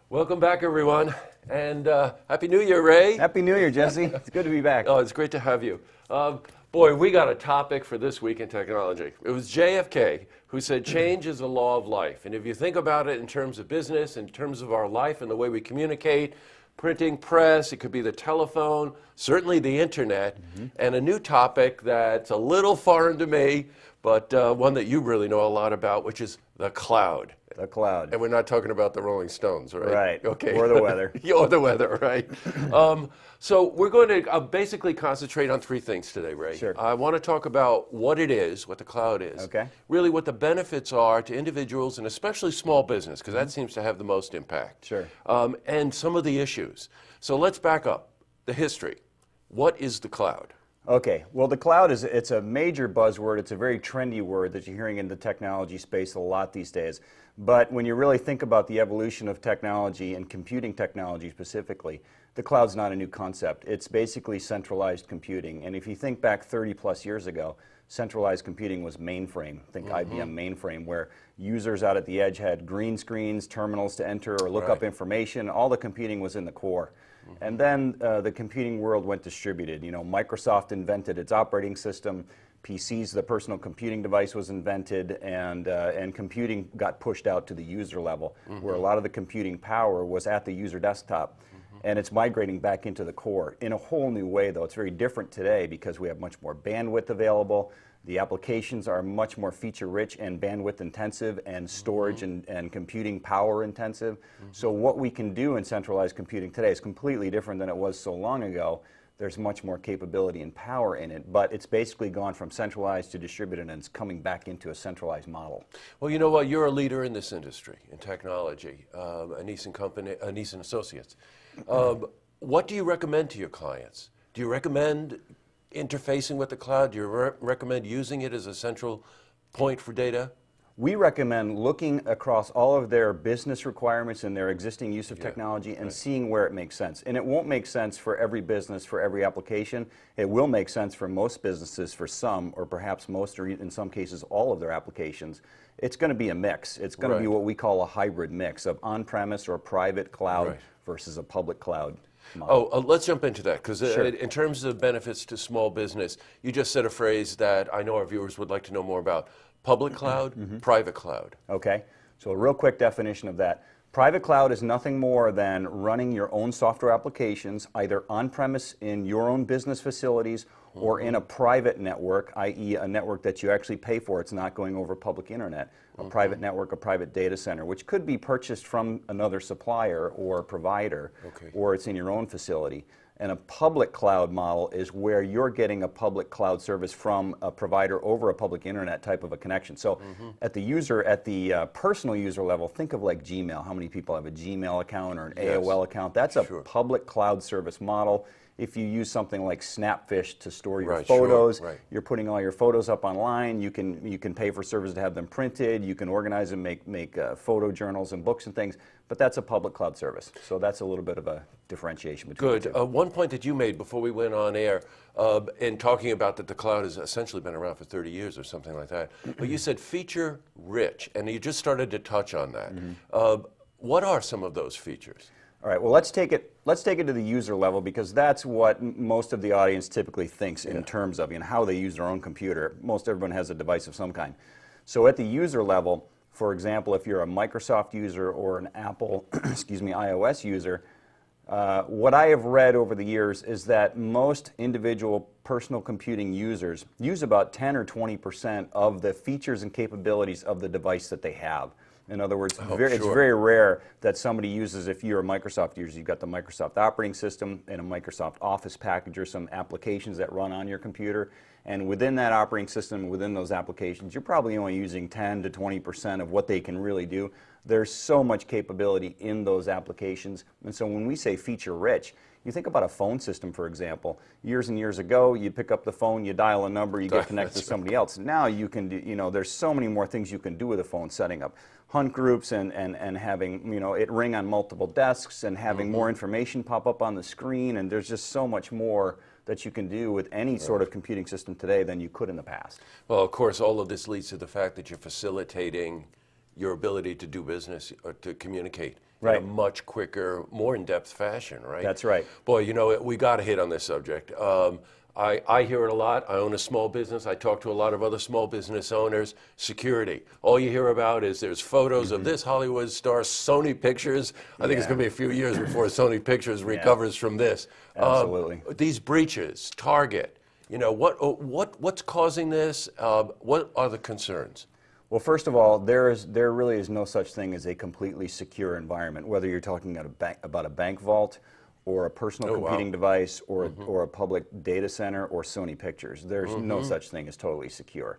Welcome back, everyone, and Happy New Year, Ray. Happy New Year, Jesse. It's good to be back. Oh, it's great to have you. Boy, we got a topic for this week in technology. It was JFK who said change is a law of life. And if you think about it in terms of business, in terms of our life and the way we communicate, printing press, it could be the telephone, certainly the internet, and a new topic that's a little foreign to me, but one that you really know a lot about, which is the cloud. The cloud. And we're not talking about the Rolling Stones, right? Right. Okay. Or the weather. Or the weather, right. So we're going to basically concentrate on three things today, Ray. Sure. I want to talk about what it is, what the cloud is. Okay. Really what the benefits are to individuals and especially small business, because that seems to have the most impact. Sure. And some of the issues. So let's back up. The history. What is the cloud? Okay, well, the cloud it's a major buzzword. It's a very trendy word that you're hearing in the technology space a lot these days. But when you really think about the evolution of technology and computing technology specifically, the cloud's not a new concept. It's basically centralized computing. And if you think back 30 plus years ago, centralized computing was mainframe. Think IBM mainframe, where users out at the edge had green screens, terminals to enter or look up information. All the computing was in the core. And then the computing world went distributed. You know, Microsoft invented its operating system. PCs, the personal computing device, was invented, and computing got pushed out to the user level, where a lot of the computing power was at the user desktop. And it's migrating back into the core in a whole new way, though. It's very different today because we have much more bandwidth available. The applications are much more feature-rich and bandwidth-intensive and storage and computing power-intensive. So what we can do in centralized computing today is completely different than it was so long ago. There's much more capability and power in it, but it's basically gone from centralized to distributed, and it's coming back into a centralized model. Well, you know what? You're a leader in this industry, in technology, Anise and Associates. What do you recommend to your clients? Do you recommend interfacing with the cloud? Do you recommend using it as a central point for data? We recommend looking across all of their business requirements and their existing use of technology and seeing where it makes sense. And it won't make sense for every business, for every application. It will make sense for most businesses, for some, or perhaps most, or in some cases all of their applications. It's going to be a mix. It's going to be what we call a hybrid mix of on-premise or private cloud versus a public cloud model. Let's jump into that, because in terms of benefits to small business, you just said a phrase that I know our viewers would like to know more about. Public cloud, private cloud. Okay, so a real quick definition of that. Private cloud is nothing more than running your own software applications, either on-premise in your own business facilities or in a private network, i.e. a network that you actually pay for. It's not going over public internet. A private network, a private data center, which could be purchased from another supplier or provider, or it's in your own facility. And a public cloud model is where you're getting a public cloud service from a provider over a public internet type of a connection. So at the personal user level, think of like Gmail. How many people have a Gmail account or an AOL account? That's a public cloud service model. If you use something like Snapfish to store your photos, you're putting all your photos up online. You can pay for servers to have them printed. You can organize and make photo journals and books and things. But that's a public cloud service. So that's a little bit of a differentiation between the two. One point that you made before we went on air in talking about that the cloud has essentially been around for 30 years or something like that. But you said feature rich, and you just started to touch on that. What are some of those features? All right, well, let's take it to the user level, because that's what most of the audience typically thinks in terms of how they use their own computer. Most everyone has a device of some kind. So at the user level, for example, if you're a Microsoft user or an Apple, iOS user, what I have read over the years is that most individual personal computing users use about 10 or 20% of the features and capabilities of the device that they have. In other words, it's very rare that somebody uses, if you're a Microsoft user, you've got the Microsoft operating system and a Microsoft Office package or some applications that run on your computer. And within that operating system, within those applications, you're probably only using 10 to 20% of what they can really do. There's so much capability in those applications. And so when we say feature rich, you think about a phone system, for example. Years and years ago, you pick up the phone, you dial a number, you get connected to somebody else. Now you can do, there's so many more things you can do with a phone, setting up hunt groups and having, it ring on multiple desks and having more information pop up on the screen. And there's just so much more that you can do with any sort of computing system today than you could in the past. Well, of course, all of this leads to the fact that you're facilitating your ability to do business or to communicate Right. in a much quicker, more in-depth fashion, right? That's right. Boy, you know, we got to hit on this subject. I hear it a lot. I own a small business. I talk to a lot of other small business owners. Security. All you hear about is there's photos of this Hollywood star, Sony Pictures. I think it's going to be a few years before Sony Pictures recovers from this. Absolutely. These breaches, Target. You know, what's causing this? What are the concerns? Well, first of all, there really is no such thing as a completely secure environment, whether you're talking about a bank vault or a personal computing device or a public data center or Sony Pictures. There's no such thing as totally secure.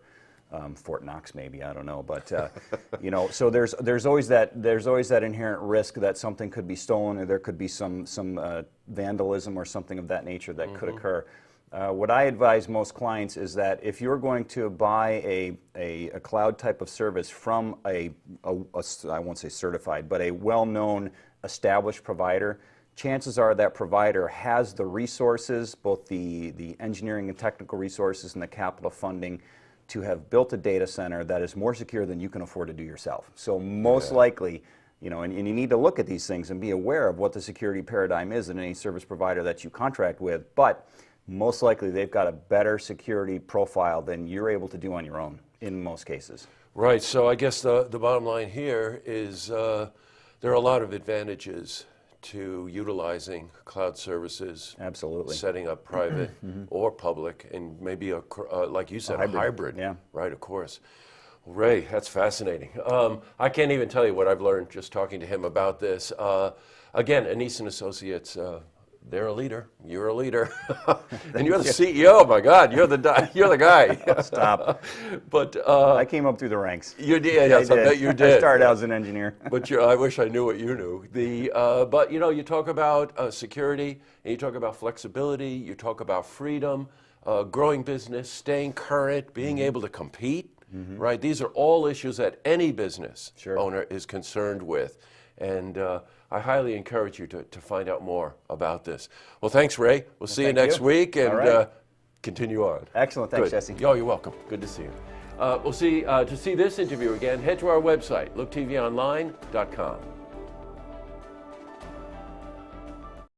Fort Knox, maybe, I don't know, but you know, so there's always that inherent risk that something could be stolen or there could be some vandalism or something of that nature that could occur. What I advise most clients is that if you're going to buy a cloud type of service from I won't say certified, but a well-known established provider, chances are that provider has the resources, both the engineering and technical resources and the capital funding to have built a data center that is more secure than you can afford to do yourself. So most likely, you know, and you need to look at these things and be aware of what the security paradigm is in any service provider that you contract with, but most likely they've got a better security profile than you're able to do on your own in most cases. Right, so I guess the bottom line here is there are a lot of advantages to utilizing cloud services. Absolutely. Setting up private or public, and maybe like you said, a hybrid. Yeah. Right, of course. Well, Ray, that's fascinating. I can't even tell you what I've learned just talking to him about this. Again, Anise & Associates, they're a leader. You're a leader, and you're the CEO. My God, you're the guy. Stop. But I came up through the ranks. You did. Yes, I bet you did. I started out as an engineer. But I wish I knew what you knew. But you know, you talk about security, and you talk about flexibility. You talk about freedom, growing business, staying current, being able to compete. Right. These are all issues that any business owner is concerned with, and I highly encourage you to find out more about this. Well, thanks, Ray. We'll see you next week, and continue on. Excellent. Thanks, Good. Jesse. Oh, you're welcome. Good to see you. We'll see. To see this interview again, head to our website, looktvonline.com.